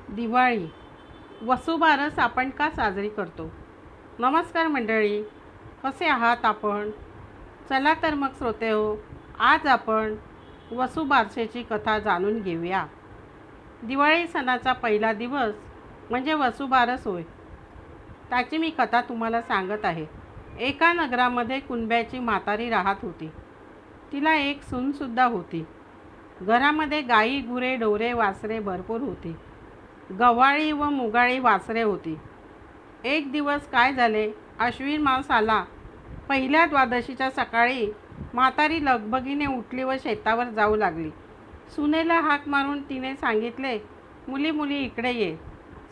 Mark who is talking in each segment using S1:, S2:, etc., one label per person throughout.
S1: दिवाळी वसुबारस आपण का साजरी करतो? नमस्कार मंडळी, कसे आहात आपण? चला तर मग श्रोतेहो, आज आपण वसुबारसेची कथा जाणून घेऊया. दिवाळी सणाचा पहिला दिवस म्हणजे वसुबारस होय. त्याची मी कथा तुम्हाला सांगत आहे. एका नगरामध्ये कुणब्याची म्हातारी राहत होती. तिला एक सूनसुद्धा होती. घरामध्ये गाई गुरे ढोरे वासरे भरपूर होती. गव्हाळी व मुगाळी वासरे होती. एक दिवस काय झाले, अश्विन मास आला. पहिल्या द्वादशीच्या सकाळी म्हातारी लगबगीने उठली व शेतावर जाऊ लागली. सुनेला हाक मारून तिने सांगितले, मुली मुली इकडे ये.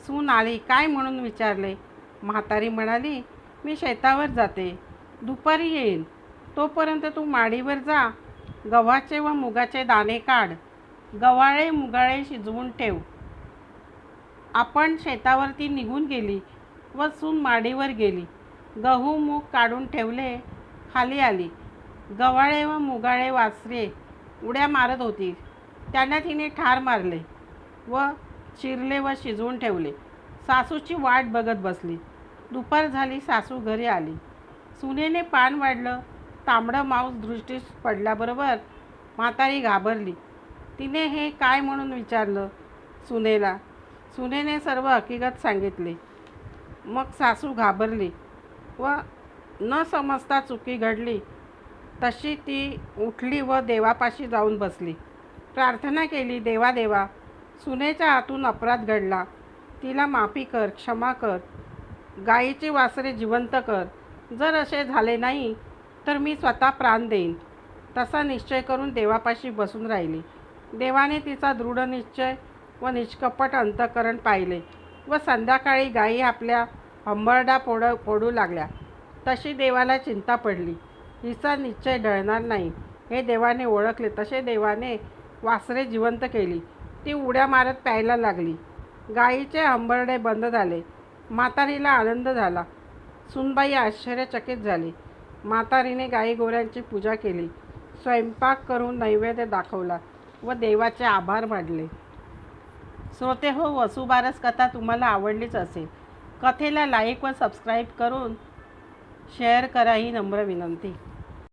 S1: सून आली. काय म्हणून विचारले. म्हातारी म्हणाली, मी शेतावर जाते, दुपारी येईन. तोपर्यंत तू माडीवर जा, गव्हाचे व मुगाचे दाणे काढ, गव्हाळे मुगाळे शिजवून ठेव. आपण शेतावरती निघून गेली व सून माडीवर गेली. गहू मूग काढून ठेवले. खाली आली. गव्हाळे व मुगाळे वासरे उड्या मारत होती. त्यांना तिने ठार मारले व चिरले व शिजवून ठेवले. सासूची वाट बघत बसली. दुपार झाली. सासू घरी आली. सुनेने पान वाढलं. तांबडं मांस दृष्टीस पडल्याबरोबर म्हातारी घाबरली. तिने हे काय म्हणून विचारलं सुनेला. सुनेने सर्व हकीकत सांगितले. मग सासू घाबरली व न समजता चुकी घडली तशी ती उठली व देवापाशी जाऊन बसली. प्रार्थना केली, देवा देवा, सुनेच्या हातून अपराध घडला, तिला माफी कर, क्षमा कर, गायीची वासरे जिवंत कर. जर असे झाले नाही तर मी स्वतः प्राण देईन. तसा निश्चय करून देवापाशी बसून राहिली. देवाने तिचा दृढ निश्चय व निष्कपट अंतःकरण पाहिले व संध्याकाळी गायी आपल्या हंबरडा फोडू लागल्या. तशी देवाला चिंता पडली. हिचा निश्चय ढळणार नाही हे देवाने ओळखले. तसे देवाने वासरे जिवंत केली. ती उड्या मारत प्यायला लागली. गायीचे हंबरडे बंद झाले. म्हातारीला आनंद झाला. सुनबाई आश्चर्यचकित झाली. म्हातारीने गायी गोऱ्यांची पूजा केली, स्वयंपाक करून नैवेद्य दाखवला व देवाचे आभार मानले. श्रोते हो, वसुबारस कथा तुम्हाला आवडलीच असेल. कथेला लाईक व सबस्क्राईब करून शेअर करा ही नम्र विनंती.